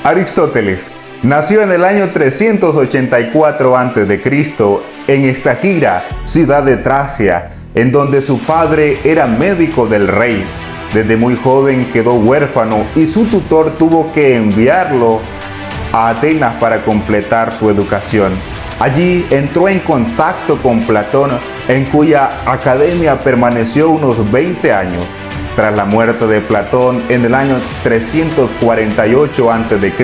Aristóteles nació en el año 384 a.C. en Estagira, ciudad de Tracia, en donde su padre era médico del rey. Desde muy joven quedó huérfano y su tutor tuvo que enviarlo a Atenas para completar su educación. Allí entró en contacto con Platón, en cuya academia permaneció unos 20 años. Tras la muerte de Platón en el año 348 a.C.,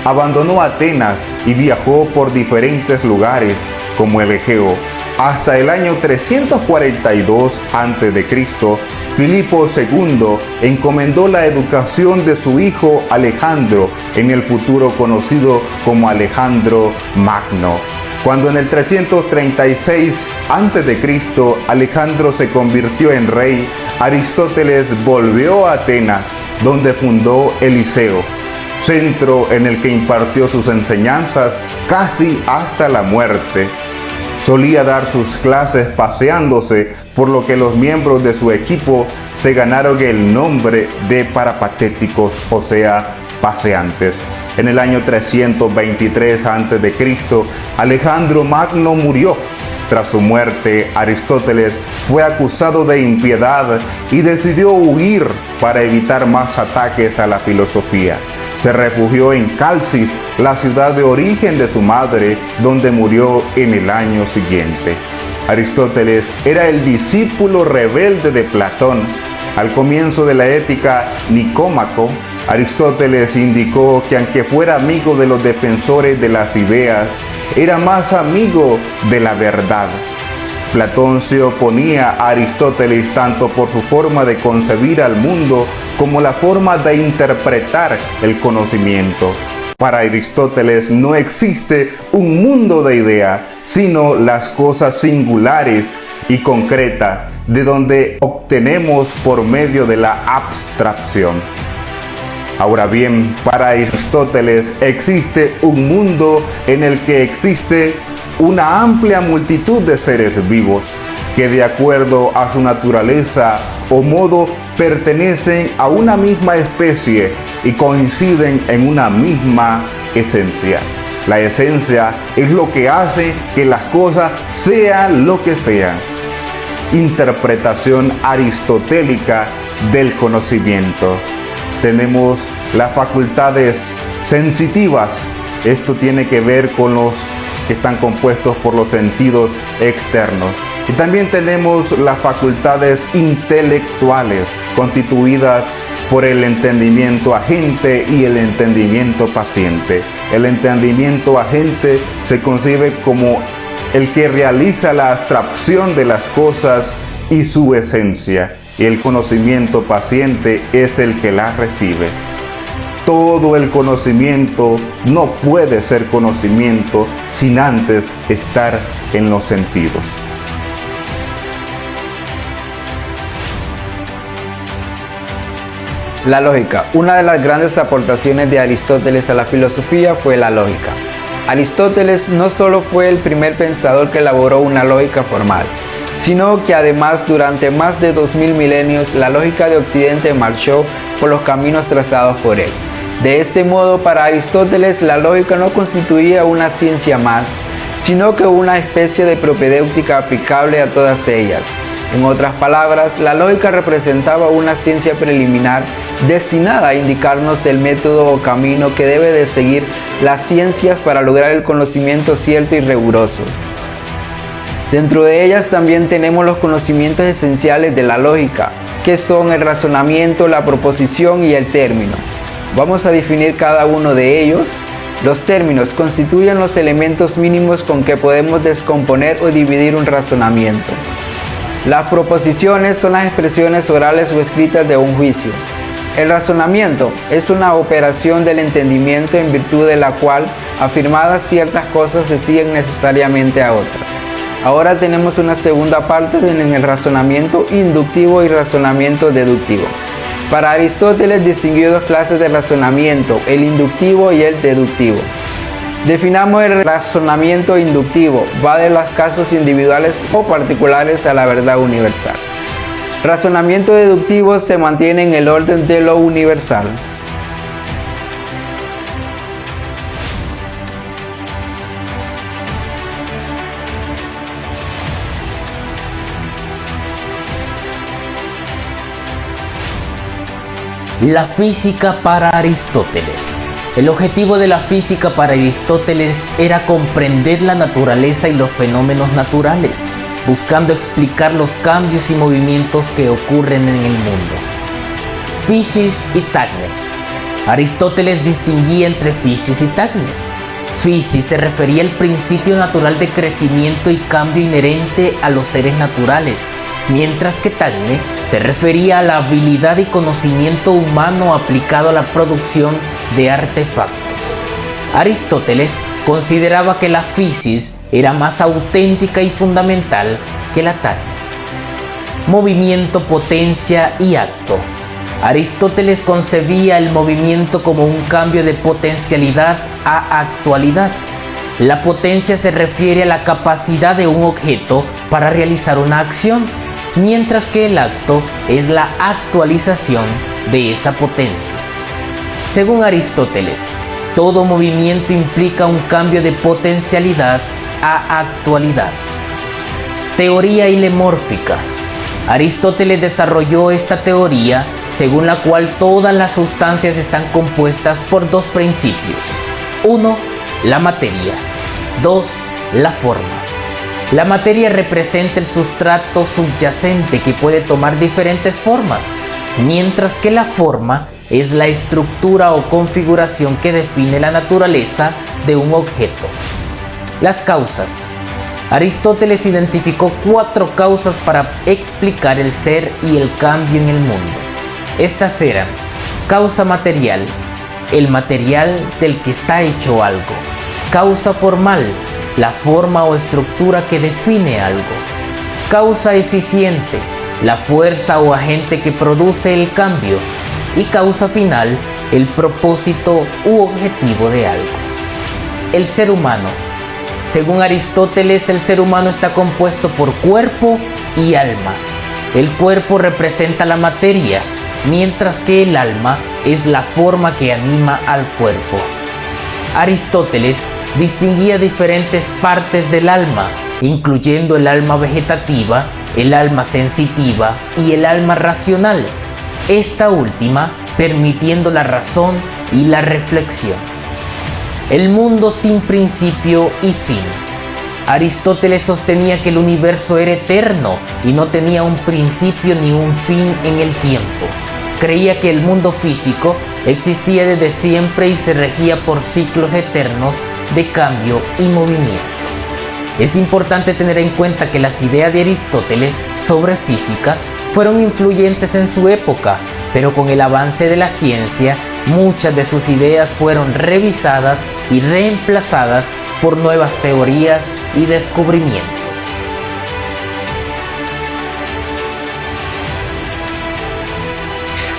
abandonó Atenas y viajó por diferentes lugares, como el Egeo. Hasta el año 342 a.C., Filipo II encomendó la educación de su hijo Alejandro, en el futuro conocido como Alejandro Magno. Cuando en el 336 a.C. Alejandro se convirtió en rey, Aristóteles volvió a Atenas, donde fundó el Liceo, centro en el que impartió sus enseñanzas casi hasta la muerte. Solía dar sus clases paseándose, por lo que los miembros de su equipo se ganaron el nombre de parapatéticos, o sea, paseantes. En el año 323 a.C., Alejandro Magno murió. Tras su muerte, Aristóteles fue acusado de impiedad y decidió huir para evitar más ataques a la filosofía. Se refugió en Calcis, la ciudad de origen de su madre, donde murió en el año siguiente. Aristóteles era el discípulo rebelde de Platón. Al comienzo de la Ética Nicómaco, Aristóteles indicó que aunque fuera amigo de los defensores de las ideas, era más amigo de la verdad. Platón se oponía a Aristóteles tanto por su forma de concebir al mundo como la forma de interpretar el conocimiento. Para Aristóteles no existe un mundo de ideas, sino las cosas singulares y concretas, de donde obtenemos por medio de la abstracción. Ahora bien, para Aristóteles existe un mundo en el que existe una amplia multitud de seres vivos que, de acuerdo a su naturaleza o modo, pertenecen a una misma especie y coinciden en una misma esencia. La esencia es lo que hace que las cosas sean lo que sean. Interpretación aristotélica del conocimiento. Tenemos las facultades sensitivas. Esto tiene que ver con los que están compuestos por los sentidos externos. Y también tenemos las facultades intelectuales, constituidas por el entendimiento agente y el entendimiento paciente. El entendimiento agente se concibe como el que realiza la abstracción de las cosas y su esencia, y el conocimiento paciente es el que las recibe. Todo el conocimiento no puede ser conocimiento sin antes estar en los sentidos. La lógica. Una de las grandes aportaciones de Aristóteles a la filosofía fue la lógica. Aristóteles no solo fue el primer pensador que elaboró una lógica formal, sino que además durante más de 2000 milenios la lógica de Occidente marchó por los caminos trazados por él. De este modo, para Aristóteles la lógica no constituía una ciencia más, sino que una especie de propedéutica aplicable a todas ellas. En otras palabras, la lógica representaba una ciencia preliminar destinada a indicarnos el método o camino que debe de seguir las ciencias para lograr el conocimiento cierto y riguroso. Dentro de ellas también tenemos los conocimientos esenciales de la lógica, que son el razonamiento, la proposición y el término. Vamos a definir cada uno de ellos. Los términos constituyen los elementos mínimos con que podemos descomponer o dividir un razonamiento. Las proposiciones son las expresiones orales o escritas de un juicio. El razonamiento es una operación del entendimiento en virtud de la cual afirmadas ciertas cosas se siguen necesariamente a otras. Ahora tenemos una segunda parte en el razonamiento inductivo y razonamiento deductivo. Para Aristóteles distinguió dos clases de razonamiento, el inductivo y el deductivo. Definamos el razonamiento inductivo, va de los casos individuales o particulares a la verdad universal. Razonamiento deductivo se mantiene en el orden de lo universal. La física para Aristóteles. El objetivo de la física para Aristóteles era comprender la naturaleza y los fenómenos naturales, buscando explicar los cambios y movimientos que ocurren en el mundo. Physis y Tacne. Aristóteles distinguía entre physis y tacne. Physis se refería al principio natural de crecimiento y cambio inherente a los seres naturales, mientras que tacne se refería a la habilidad y conocimiento humano aplicado a la producción de artefactos. Aristóteles consideraba que la physis era más auténtica y fundamental que la tacne. Movimiento, potencia y acto. Aristóteles concebía el movimiento como un cambio de potencialidad a actualidad. La potencia se refiere a la capacidad de un objeto para realizar una acción, mientras que el acto es la actualización de esa potencia. Según Aristóteles, todo movimiento implica un cambio de potencialidad a actualidad. Teoría hilemórfica. Aristóteles desarrolló esta teoría según la cual todas las sustancias están compuestas por dos principios. 1. La materia. 2. La forma. La materia representa el sustrato subyacente que puede tomar diferentes formas, mientras que la forma es la estructura o configuración que define la naturaleza de un objeto. Las causas. Aristóteles identificó 4 causas para explicar el ser y el cambio en el mundo. Estas eran: causa material, el material del que está hecho algo; causa formal, la forma o estructura que define algo; causa eficiente, la fuerza o agente que produce el cambio; y causa final, el propósito u objetivo de algo. El ser humano. Según Aristóteles, el ser humano está compuesto por cuerpo y alma. El cuerpo representa la materia, mientras que el alma es la forma que anima al cuerpo. Aristóteles distinguía diferentes partes del alma, incluyendo el alma vegetativa, el alma sensitiva y el alma racional, esta última permitiendo la razón y la reflexión. El mundo sin principio y fin. Aristóteles sostenía que el universo era eterno y no tenía un principio ni un fin en el tiempo. Creía que el mundo físico existía desde siempre y se regía por ciclos eternos de cambio y movimiento. Es importante tener en cuenta que las ideas de Aristóteles sobre física fueron influyentes en su época, pero con el avance de la ciencia, muchas de sus ideas fueron revisadas y reemplazadas por nuevas teorías y descubrimientos.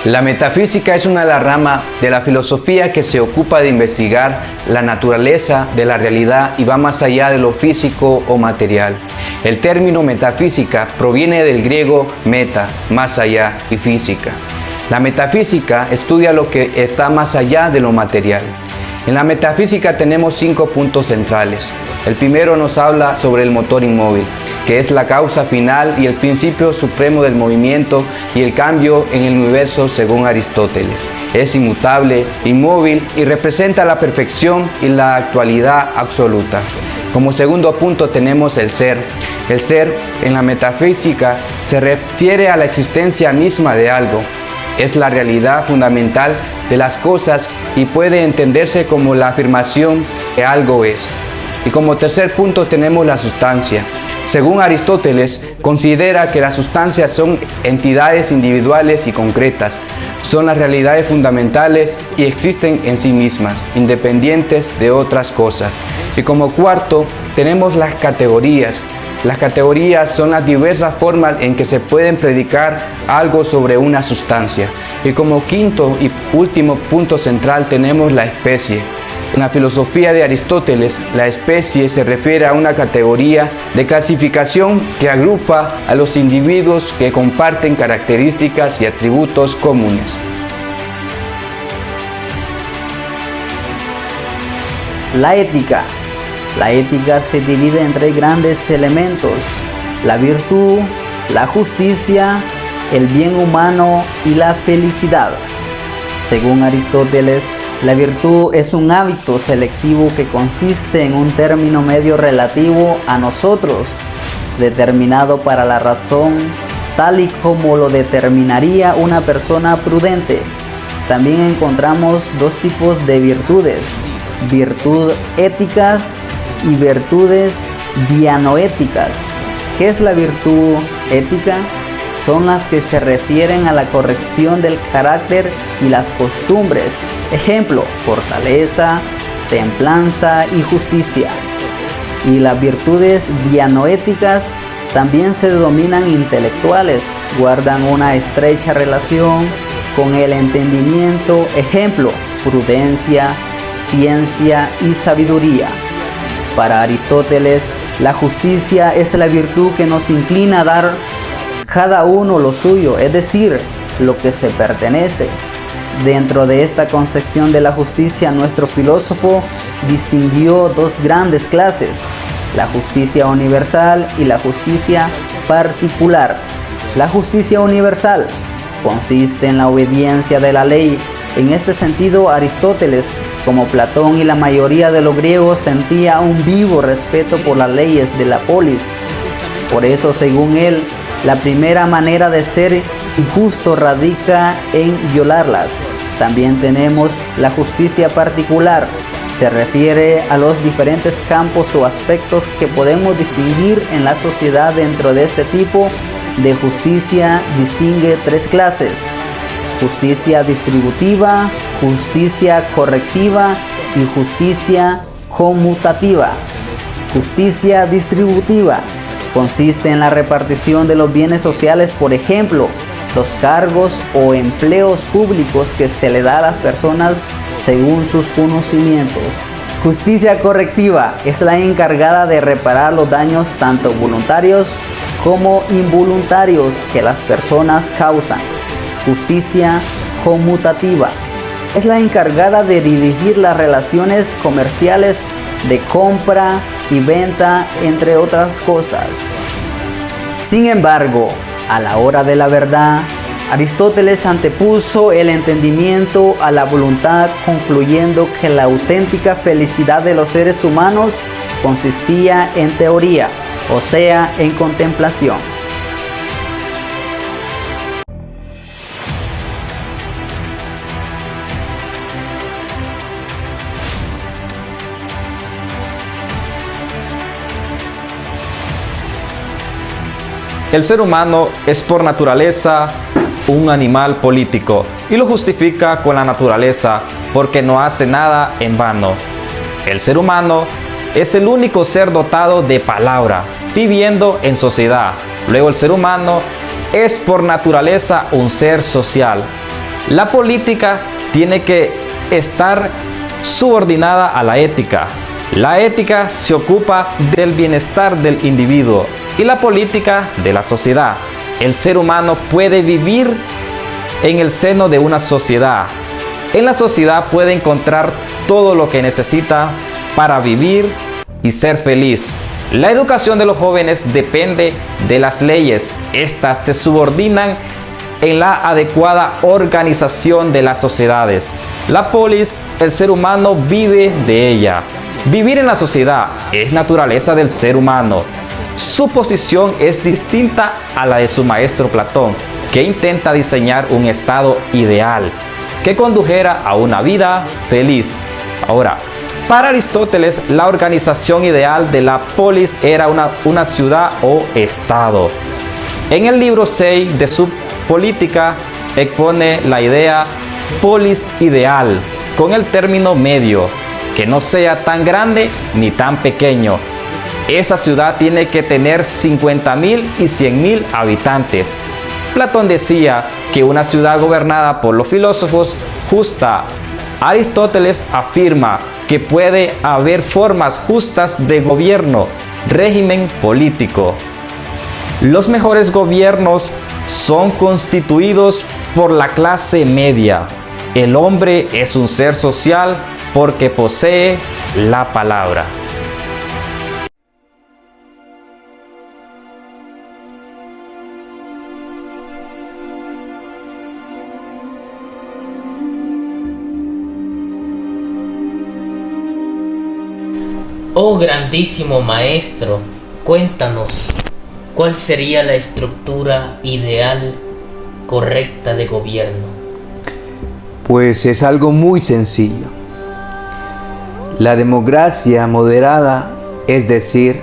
La metafísica es una de las ramas de la filosofía que se ocupa de investigar la naturaleza de la realidad y va más allá de lo físico o material. El término metafísica proviene del griego meta, más allá, y física. La metafísica estudia lo que está más allá de lo material. En la metafísica tenemos 5 puntos centrales. El primero nos habla sobre el motor inmóvil, que es la causa final y el principio supremo del movimiento y el cambio en el universo según Aristóteles. Es inmutable, inmóvil y representa la perfección y la actualidad absoluta. Como segundo punto tenemos el ser. El ser en la metafísica se refiere a la existencia misma de algo. Es la realidad fundamental de las cosas y puede entenderse como la afirmación que algo es. Y como tercer punto tenemos la sustancia. Según Aristóteles, considera que las sustancias son entidades individuales y concretas. Son las realidades fundamentales y existen en sí mismas, independientes de otras cosas. Y como cuarto, tenemos las categorías. Las categorías son las diversas formas en que se pueden predicar algo sobre una sustancia. Y como quinto y último punto central tenemos la especie. En la filosofía de Aristóteles, la especie se refiere a una categoría de clasificación que agrupa a los individuos que comparten características y atributos comunes. La ética. La ética se divide en 3 grandes elementos: la virtud, la justicia, el bien humano y la felicidad. Según Aristóteles, la virtud es un hábito selectivo que consiste en un término medio relativo a nosotros, determinado para la razón, tal y como lo determinaría una persona prudente. También encontramos dos tipos de virtudes: virtud éticas y virtudes dianoéticas. ¿Qué es la virtud ética? Son las que se refieren a la corrección del carácter y las costumbres. Ejemplo: fortaleza, templanza y justicia. Y las virtudes dianoéticas también se denominan intelectuales, guardan una estrecha relación con el entendimiento. Ejemplo: prudencia, ciencia y sabiduría. Para Aristóteles, la justicia es la virtud que nos inclina a dar cada uno lo suyo, es decir, lo que se pertenece. Dentro de esta concepción de la justicia, nuestro filósofo distinguió dos grandes clases: la justicia universal y la justicia particular. La justicia universal consiste en la obediencia de la ley. En este sentido, Aristóteles, como Platón y la mayoría de los griegos, sentía un vivo respeto por las leyes de la polis. Por eso, según él, la primera manera de ser injusto radica en violarlas. También tenemos la justicia particular. Se refiere a los diferentes campos o aspectos que podemos distinguir en la sociedad. Dentro de este tipo de justicia distingue tres clases: justicia distributiva, justicia correctiva y justicia conmutativa. Justicia distributiva consiste en la repartición de los bienes sociales, por ejemplo, los cargos o empleos públicos que se le da a las personas según sus conocimientos. Justicia correctiva es la encargada de reparar los daños tanto voluntarios como involuntarios que las personas causan. Justicia conmutativa es la encargada de dirigir las relaciones comerciales de compra y venta, entre otras cosas. Sin embargo, a la hora de la verdad, Aristóteles antepuso el entendimiento a la voluntad, concluyendo que la auténtica felicidad de los seres humanos consistía en teoría, o sea, en contemplación. El ser humano es por naturaleza un animal político y lo justifica con la naturaleza porque no hace nada en vano. El ser humano es el único ser dotado de palabra, viviendo en sociedad. Luego el ser humano es por naturaleza un ser social. La política tiene que estar subordinada a la ética. La ética se ocupa del bienestar del individuo y la política de la sociedad. El ser humano puede vivir en el seno de una sociedad. En la sociedad puede encontrar todo lo que necesita para vivir y ser feliz. La educación de los jóvenes depende de las leyes. Estas se subordinan en la adecuada organización de las sociedades. La polis, el ser humano vive de ella. Vivir en la sociedad es naturaleza del ser humano. Su posición es distinta a la de su maestro Platón, que intenta diseñar un estado ideal que condujera a una vida feliz. Ahora, para Aristóteles, la organización ideal de la polis era una ciudad o estado. En el libro 6 de su Política expone la idea polis ideal con el término medio, que no sea tan grande ni tan pequeño. Esa ciudad tiene que tener 50.000 y 100.000 habitantes. Platón decía que una ciudad gobernada por los filósofos justa. Aristóteles afirma que puede haber formas justas de gobierno, régimen político. Los mejores gobiernos son constituidos por la clase media. El hombre es un ser social porque posee la palabra. Oh grandísimo maestro, cuéntanos, ¿cuál sería la estructura ideal correcta de gobierno? Pues es algo muy sencillo. La democracia moderada, es decir,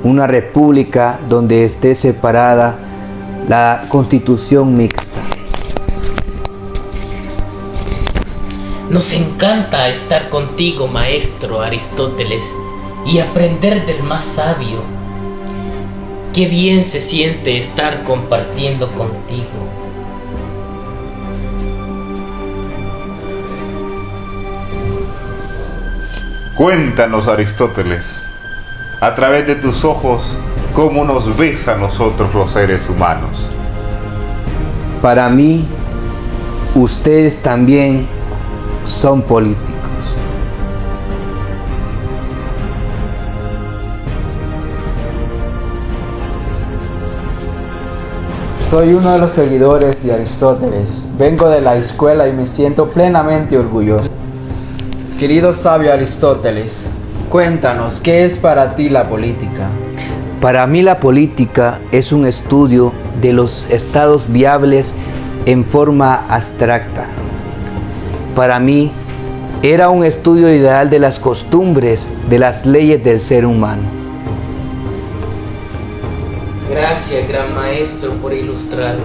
una república donde esté separada la constitución mixta. Nos encanta estar contigo, maestro Aristóteles, y aprender del más sabio. Qué bien se siente estar compartiendo contigo. Cuéntanos, Aristóteles, a través de tus ojos, cómo nos ves a nosotros los seres humanos. Para mí, ustedes también son políticos. Soy uno de los seguidores de Aristóteles. Vengo de la escuela y me siento plenamente orgulloso. Querido sabio Aristóteles, cuéntanos, ¿qué es para ti la política? Para mí la política es un estudio de los estados viables en forma abstracta. Para mí era un estudio ideal de las costumbres, de las leyes del ser humano. Gracias, gran maestro, por ilustrarnos.